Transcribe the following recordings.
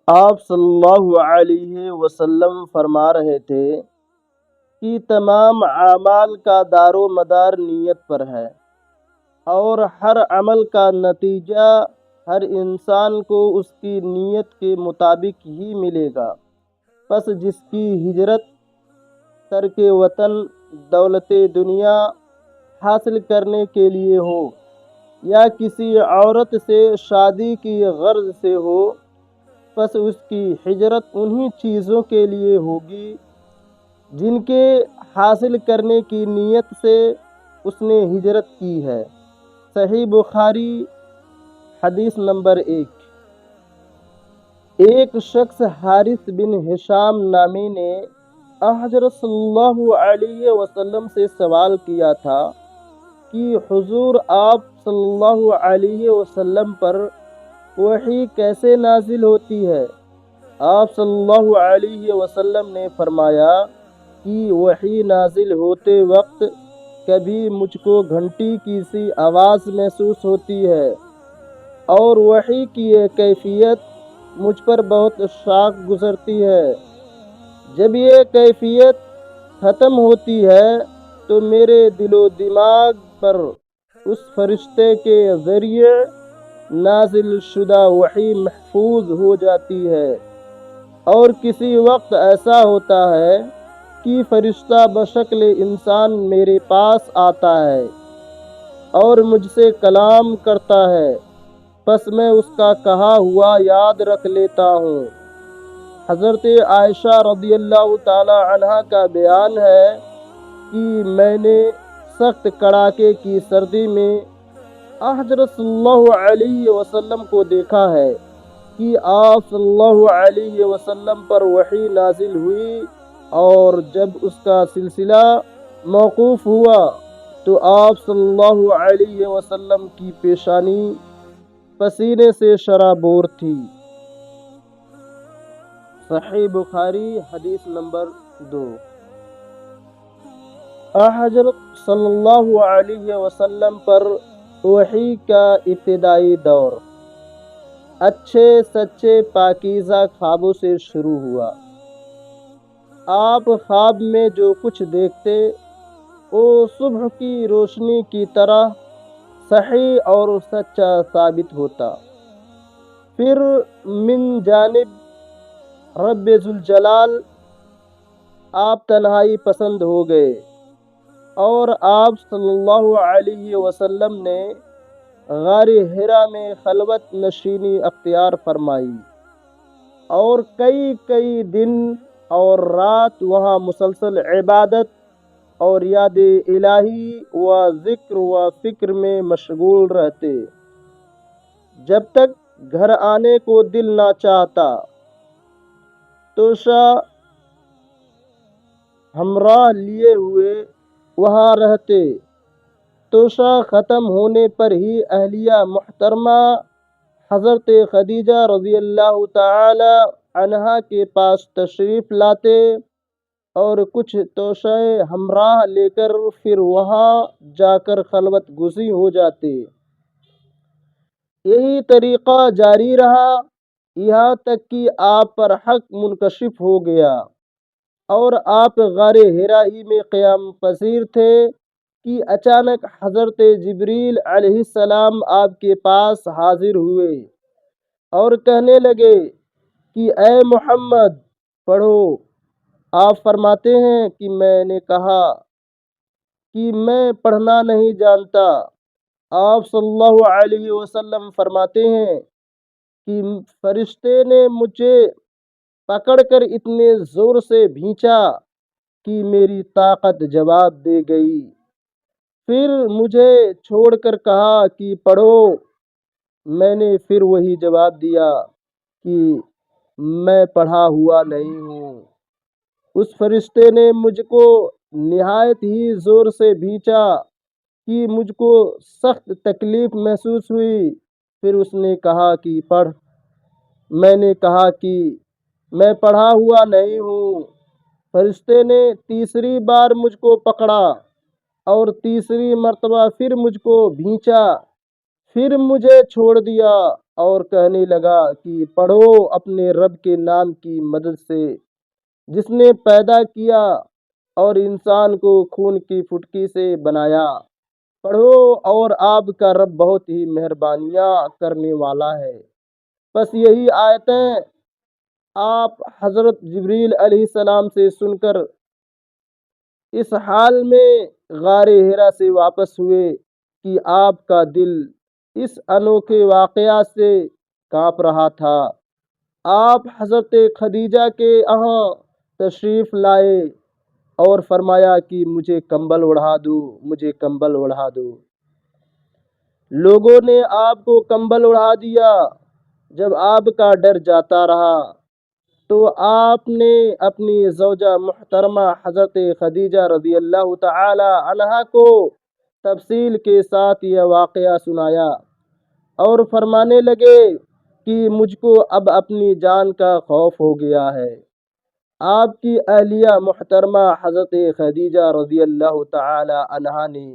آپ صلی اللہ علیہ وسلم فرما رہے تھے کہ تمام اعمال کا دار و مدار نیت پر ہے، اور ہر عمل کا نتیجہ ہر انسان کو اس کی نیت کے مطابق ہی ملے گا۔ پس جس کی ہجرت ترک وطن دولت دنیا حاصل کرنے کے لیے ہو، یا کسی عورت سے شادی کی غرض سے ہو، پس اس کی ہجرت انہی چیزوں کے لیے ہوگی جن کے حاصل کرنے کی نیت سے اس نے ہجرت کی ہے۔ صحیح بخاری حدیث نمبر 1۔ ایک شخص حارث بن ہشام نامی نے حضرت صلی اللہ علیہ وسلم سے سوال کیا تھا کہ حضور، آپ صلی اللہ علیہ وسلم پر وحی کیسے نازل ہوتی ہے؟ آپ صلی اللہ علیہ وسلم نے فرمایا کہ وحی نازل ہوتے وقت کبھی مجھ کو گھنٹی کی سی آواز محسوس ہوتی ہے، اور وحی کی یہ کیفیت مجھ پر بہت شاق گزرتی ہے۔ جب یہ کیفیت ختم ہوتی ہے تو میرے دل و دماغ پر اس فرشتے کے ذریعے نازل شدہ وحی محفوظ ہو جاتی ہے، اور کسی وقت ایسا ہوتا ہے کہ فرشتہ بشکل انسان میرے پاس آتا ہے اور مجھ سے کلام کرتا ہے، پس میں اس کا کہا ہوا یاد رکھ لیتا ہوں۔ حضرت عائشہ رضی اللہ تعالی عنہا کا بیان ہے کہ میں نے سخت کڑاکے کی سردی میں حضرت صلی اللہ علیہ وسلم کو دیکھا ہے کہ آپ صلی اللہ علیہ وسلم پر وحی نازل ہوئی، اور جب اس کا سلسلہ موقوف ہوا تو آپ صلی اللہ علیہ وسلم کی پیشانی پسینے سے شرابور تھی۔ صحیح بخاری حدیث نمبر 2۔ حضرت صلی اللہ علیہ وسلم پر وحی کا ابتدائی دور اچھے سچے پاکیزہ خوابوں سے شروع ہوا۔ آپ خواب میں جو کچھ دیکھتے وہ صبح کی روشنی کی طرح صحیح اور سچا ثابت ہوتا۔ پھر من جانب رب ذوالجلال آپ تنہائی پسند ہو گئے، اور آپ صلی اللہ علیہ وسلم نے غار حرا میں خلوت نشینی اختیار فرمائی، اور کئی دن اور رات وہاں مسلسل عبادت اور یاد الہی و ذکر و فکر میں مشغول رہتے، جب تک گھر آنے کو دل نہ چاہتا۔ توشہ ہمراہ لیے ہوئے وہاں رہتے۔ توشہ ختم ہونے پر ہی اہلیہ محترمہ حضرت خدیجہ رضی اللہ تعالی عنہا کے پاس تشریف لاتے، اور کچھ توشہ ہمراہ لے کر پھر وہاں جا کر خلوت گزیں ہو جاتے۔ یہی طریقہ جاری رہا یہاں تک کہ آپ پر حق منکشف ہو گیا، اور آپ غار حرا ہی میں قیام پذیر تھے کہ اچانک حضرت جبریل علیہ السلام آپ کے پاس حاضر ہوئے اور کہنے لگے کہ اے محمد، پڑھو۔ آپ فرماتے ہیں کہ میں نے کہا کہ میں پڑھنا نہیں جانتا۔ آپ صلی اللہ علیہ وسلم فرماتے ہیں کہ فرشتے نے مجھے پکڑ کر اتنے زور سے بھینچا کہ میری طاقت جواب دے گئی۔ پھر مجھے چھوڑ کر کہا کہ پڑھو۔ میں نے پھر وہی جواب دیا کہ میں پڑھا ہوا نہیں ہوں۔ اس فرشتے نے مجھ کو نہایت ہی زور سے بھینچا کہ مجھ کو سخت تکلیف محسوس ہوئی۔ پھر اس نے کہا کہ پڑھ۔ میں نے کہا کہ میں پڑھا ہوا نہیں ہوں۔ فرشتے نے تیسری بار مجھ کو پکڑا اور تیسری مرتبہ پھر مجھ کو بھینچا۔ پھر مجھے چھوڑ دیا اور کہنے لگا کہ پڑھو اپنے رب کے نام کی مدد سے، جس نے پیدا کیا اور انسان کو خون کی پھٹکی سے بنایا۔ پڑھو اور آپ کا رب بہت ہی مہربانیاں کرنے والا ہے۔ بس یہی آیتیں آپ حضرت جبریل علیہ السلام سے سن کر اس حال میں غار ہرا سے واپس ہوئے کہ آپ کا دل اس انوکھے واقعہ سے کانپ رہا تھا۔ آپ حضرت خدیجہ کے یہاں تشریف لائے اور فرمایا کہ مجھے کمبل اڑھا دو، مجھے کمبل اڑھا دو۔ لوگوں نے آپ کو کمبل اڑھا دیا۔ جب آپ کا ڈر جاتا رہا تو آپ نے اپنی زوجہ محترمہ حضرت خدیجہ رضی اللہ تعالی عنہا کو تفصیل کے ساتھ یہ واقعہ سنایا اور فرمانے لگے کہ مجھ کو اب اپنی جان کا خوف ہو گیا ہے۔ آپ کی اہلیہ محترمہ حضرت خدیجہ رضی اللہ تعالی عنہا نے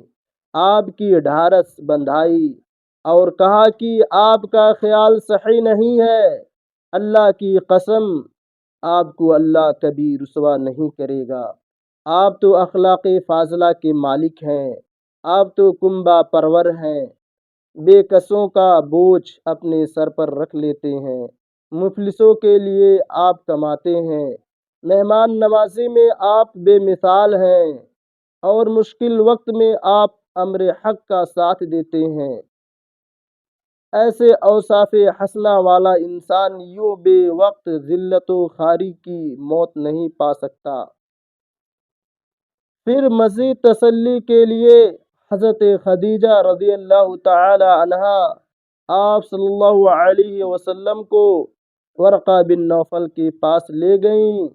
آپ کی ڈھارس بندھائی اور کہا کہ آپ کا خیال صحیح نہیں ہے، اللہ کی قسم آپ کو اللہ کبھی رسوا نہیں کرے گا۔ آپ تو اخلاق فاضلہ کے مالک ہیں، آپ تو کنبہ پرور ہیں، بے کسوں کا بوجھ اپنے سر پر رکھ لیتے ہیں، مفلسوں کے لیے آپ کماتے ہیں، مہمان نوازی میں آپ بے مثال ہیں اور مشکل وقت میں آپ امر حق کا ساتھ دیتے ہیں۔ ایسے اوصاف حسنہ والا انسان یوں بے وقت ذلت و خواری کی موت نہیں پا سکتا۔ پھر مزید تسلی کے لیے حضرت خدیجہ رضی اللہ تعالی عنہا آپ صلی اللہ علیہ وسلم کو ورقہ بن نوفل کے پاس لے گئیں،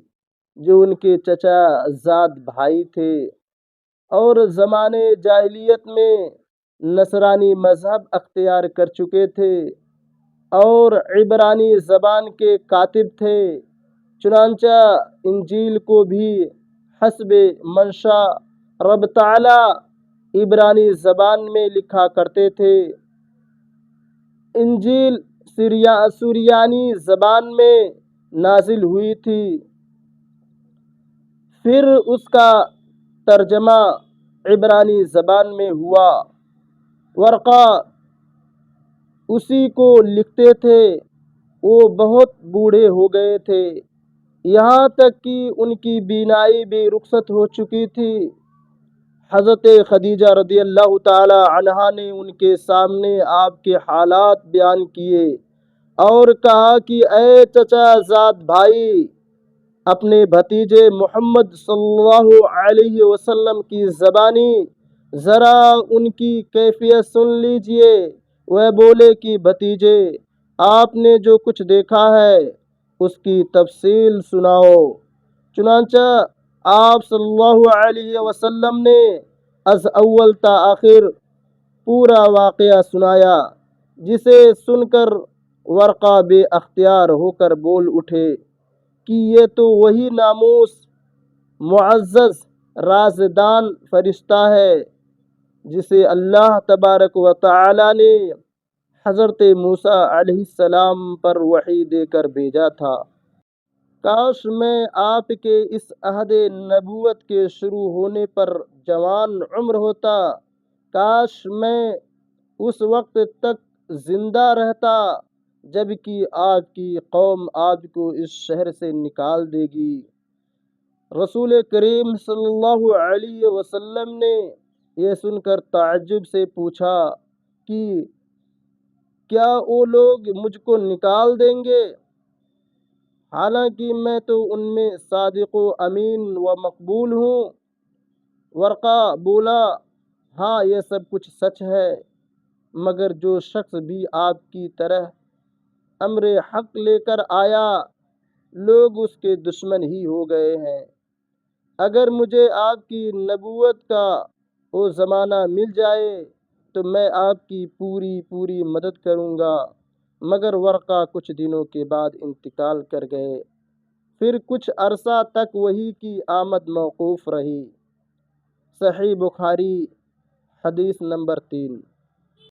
جو ان کے چچا زاد بھائی تھے اور زمانے جاہلیت میں نصرانی مذہب اختیار کر چکے تھے اور عبرانی زبان کے کاتب تھے۔ چنانچہ انجیل کو بھی حسب منشا رب تعالی عبرانی زبان میں لکھا کرتے تھے۔ انجیل سریانی زبان میں نازل ہوئی تھی، پھر اس کا ترجمہ عبرانی زبان میں ہوا۔ ورقہ اسی کو لکھتے تھے۔ وہ بہت بوڑھے ہو گئے تھے، یہاں تک کہ ان کی بینائی بھی رخصت ہو چکی تھی۔ حضرت خدیجہ رضی اللہ تعالی عنہا نے ان کے سامنے آپ کے حالات بیان کیے اور کہا کہ اے چچا زاد بھائی، اپنے بھتیجے محمد صلی اللہ علیہ وسلم کی زبانی ذرا ان کی کیفیت سن لیجئے۔ وہ بولے کہ بھتیجے، آپ نے جو کچھ دیکھا ہے اس کی تفصیل سناؤ۔ چنانچہ آپ صلی اللہ علیہ وسلم نے از اول تا آخر پورا واقعہ سنایا، جسے سن کر ورقہ بے اختیار ہو کر بول اٹھے کہ یہ تو وہی ناموس معزز رازدان فرشتہ ہے جسے اللہ تبارک و تعالی نے حضرت موسیٰ علیہ السلام پر وحی دے کر بھیجا تھا۔ کاش میں آپ کے اس عہد نبوت کے شروع ہونے پر جوان عمر ہوتا، کاش میں اس وقت تک زندہ رہتا جب کہ آپ کی قوم آپ کو اس شہر سے نکال دے گی۔ رسول کریم صلی اللہ علیہ وسلم نے یہ سن کر تعجب سے پوچھا کہ کیا وہ لوگ مجھ کو نکال دیں گے، حالانکہ میں تو ان میں صادق و امین و مقبول ہوں؟ ورقہ بولا، ہاں یہ سب کچھ سچ ہے، مگر جو شخص بھی آپ کی طرح امر حق لے کر آیا، لوگ اس کے دشمن ہی ہو گئے ہیں۔ اگر مجھے آپ کی نبوت کا وہ زمانہ مل جائے تو میں آپ کی پوری مدد کروں گا، مگر ورقہ کچھ دنوں کے بعد انتقال کر گئے۔ پھر کچھ عرصہ تک وحی کی آمد موقوف رہی۔ صحیح بخاری حدیث نمبر 3۔